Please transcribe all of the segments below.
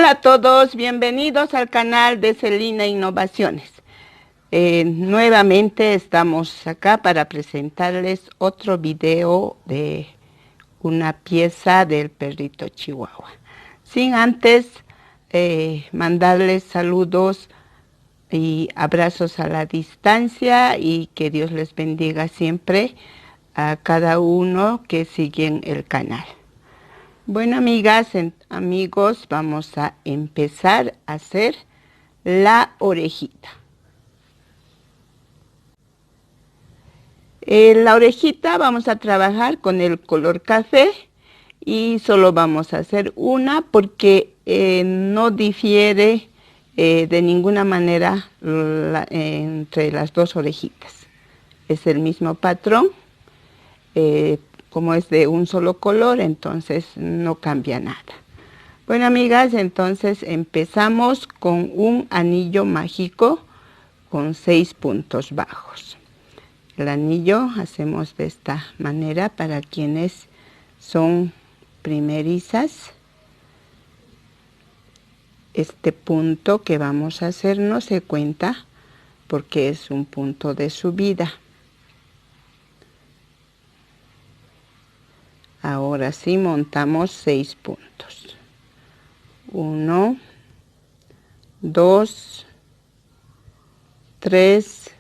Hola a todos, bienvenidos al canal de Celina Innovaciones. Nuevamente estamos acá para presentarles otro video de una pieza del perrito Chihuahua. Sin antes mandarles saludos y abrazos a la distancia y que Dios les bendiga siempre a cada uno que siguen el canal. Bueno, amigas, amigos, vamos a empezar a hacer la orejita. La orejita vamos a trabajar con el color café y solo vamos a hacer una porque no difiere de ninguna manera entre las dos orejitas. Es el mismo patrón. Como es de un solo color, entonces no cambia nada. Bueno, amigas, entonces empezamos con un anillo mágico con 6 puntos bajos. El anillo hacemos de esta manera para quienes son primerizas. Este punto que vamos a hacer no se cuenta porque es un punto de subida. Ahora sí montamos 6 puntos. 1, 2, 3,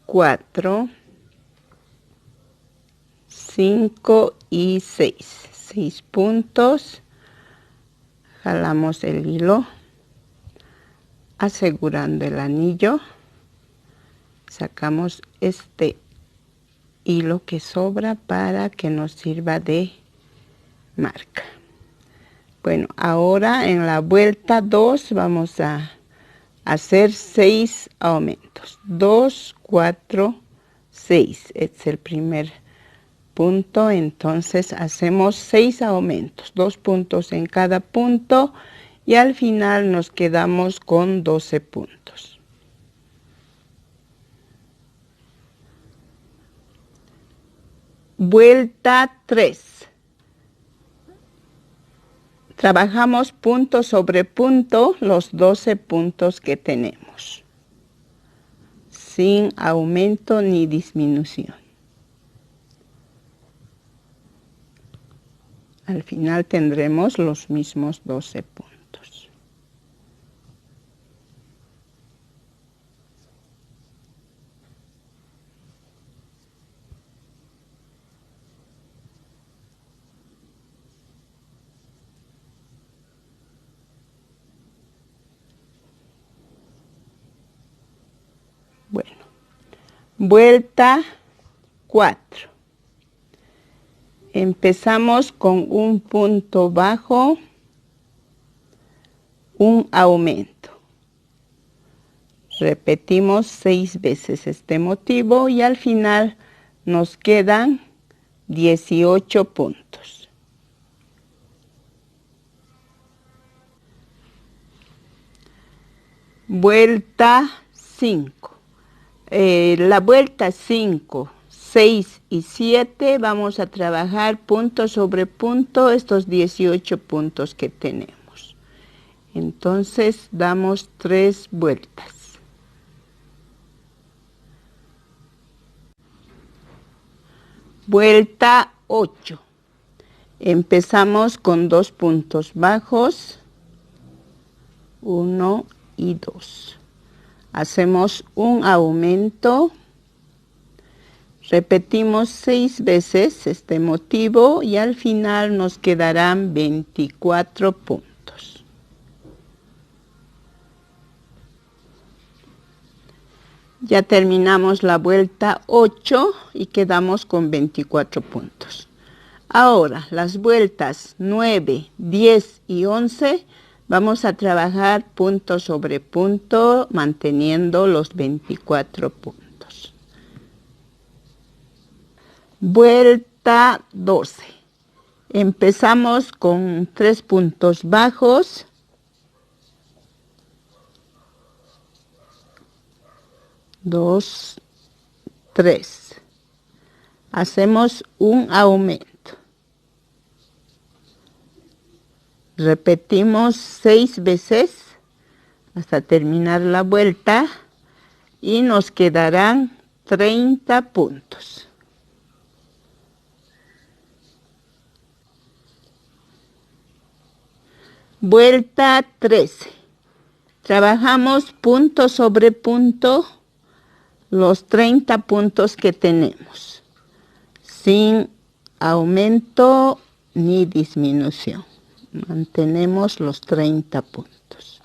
4, 5 y 6. 6 puntos. Jalamos el hilo, asegurando el anillo. Sacamos este hilo que sobra para que nos sirva de marca. Bueno, ahora en la vuelta 2 vamos a hacer 6 aumentos. 2, 4, 6. Es el primer punto, entonces hacemos 6 aumentos, 2 puntos en cada punto y al final nos quedamos con 12 puntos. Vuelta 3. Trabajamos punto sobre punto los 12 puntos que tenemos, sin aumento ni disminución. Al final tendremos los mismos 12 puntos. Bueno, vuelta 4. Empezamos con un punto bajo, un aumento. Repetimos 6 veces este motivo y al final nos quedan 18 puntos. Vuelta 5. La vuelta 5, 6 y 7 vamos a trabajar punto sobre punto estos 18 puntos que tenemos. Entonces damos 3 vueltas. Vuelta 8. Empezamos con 2 puntos bajos, 1 y 2. Hacemos un aumento. Repetimos 6 veces este motivo y al final nos quedarán 24 puntos. Ya terminamos la vuelta 8 y quedamos con 24 puntos. Ahora, las vueltas 9, 10 y 11 vamos a trabajar punto sobre punto, manteniendo los 24 puntos. Vuelta 12. Empezamos con 3 puntos bajos. Dos, 3. Hacemos un aumento. Repetimos 6 veces hasta terminar la vuelta y nos quedarán 30 puntos. Vuelta 13. Trabajamos punto sobre punto los 30 puntos que tenemos, sin aumento ni disminución. Mantenemos los 30 puntos.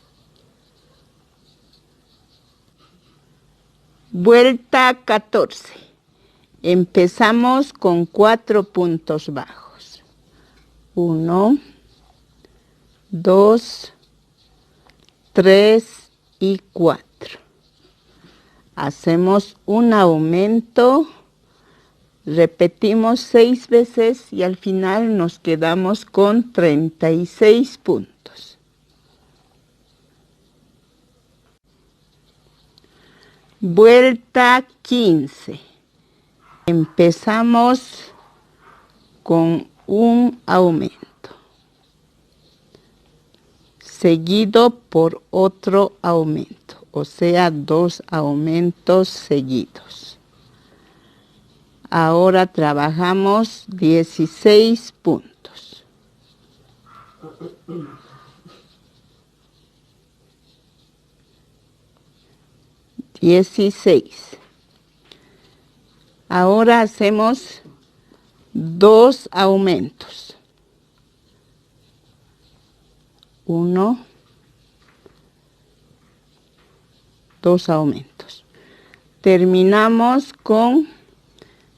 Vuelta 14. Empezamos con 4 puntos bajos. 1, 2, 3 y 4. Hacemos un aumento, repetimos 6 veces y al final nos quedamos con 36 puntos. Vuelta 15. Empezamos con un aumento, seguido por otro aumento, o sea, 2 aumentos seguidos. Ahora trabajamos 16 puntos. Ahora hacemos 2 aumentos. 1, 2 aumentos. Terminamos con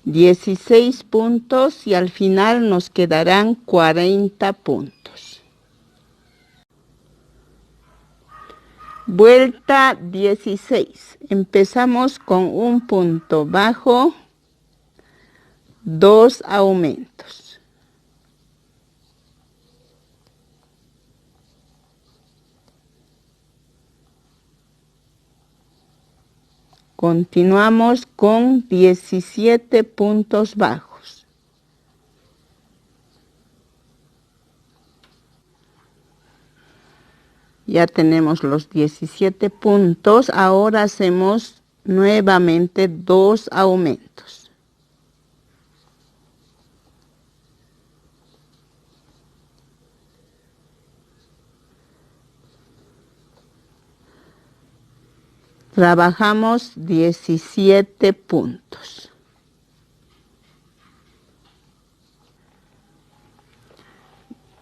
16 puntos y al final nos quedarán 40 puntos. Vuelta 16. Empezamos con un punto bajo, 2 aumentos. Continuamos con 17 puntos bajos. Ya tenemos los 17 puntos. Ahora hacemos nuevamente 2 aumentos. Trabajamos 17 puntos.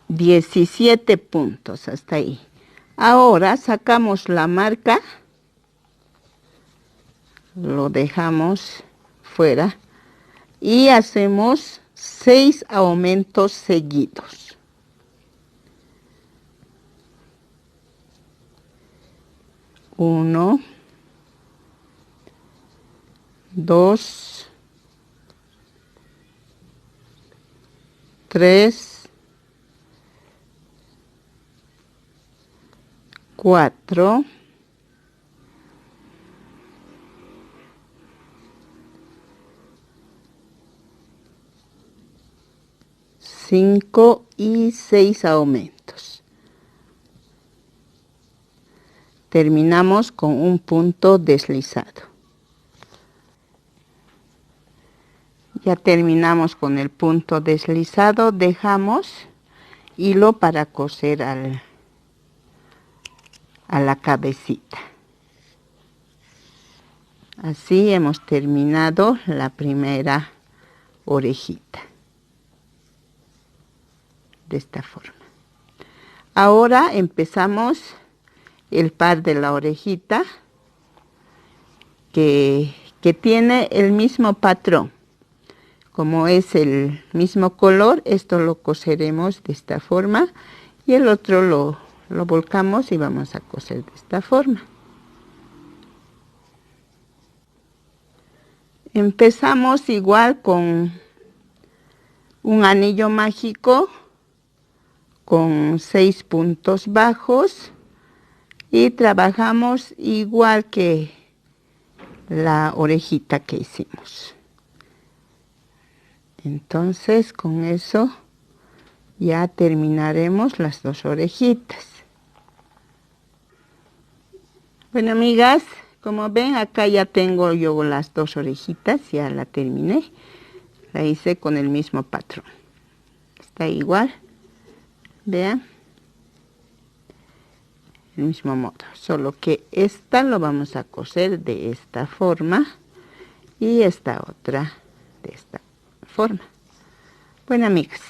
$17 puntos hasta ahí. Ahora sacamos la marca, lo dejamos fuera y hacemos 6 aumentos seguidos. 1, 2, 3, 4, 5 y 6 aumentos. Terminamos con un punto deslizado. Ya terminamos con el punto deslizado. Dejamos hilo para coser a la cabecita. Así hemos terminado la primera orejita. De esta forma. Ahora empezamos el par de la orejita que tiene el mismo patrón. Como es el mismo color, esto lo coseremos de esta forma y el otro lo volcamos y vamos a coser de esta forma. Empezamos igual con un anillo mágico con 6 puntos bajos y trabajamos igual que la orejita que hicimos. Entonces con eso ya terminaremos las 2 orejitas. Bueno, amigas, como ven, acá ya tengo yo las 2 orejitas, ya la terminé. La hice con el mismo patrón. Está igual. Vean. El mismo modo. Solo que esta lo vamos a coser de esta forma. Y esta otra de esta forma. Bueno, amigas,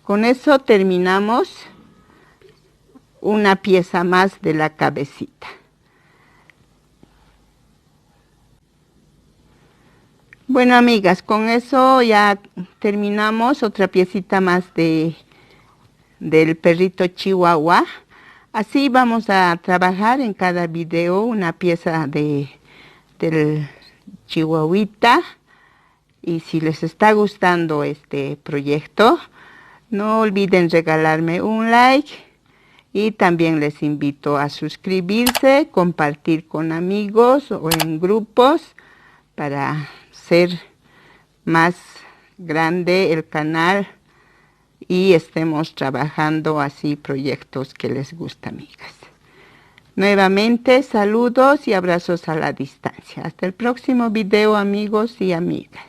con eso terminamos una pieza más de la cabecita. Bueno, amigas, con eso ya terminamos otra piecita más del perrito chihuahua. Así vamos a trabajar en cada video una pieza del chihuahuita. Y si les está gustando este proyecto, no olviden regalarme un like. Y también les invito a suscribirse, compartir con amigos o en grupos para ser más grande el canal y estemos trabajando así proyectos que les gustan, amigas. Nuevamente, saludos y abrazos a la distancia. Hasta el próximo video, amigos y amigas.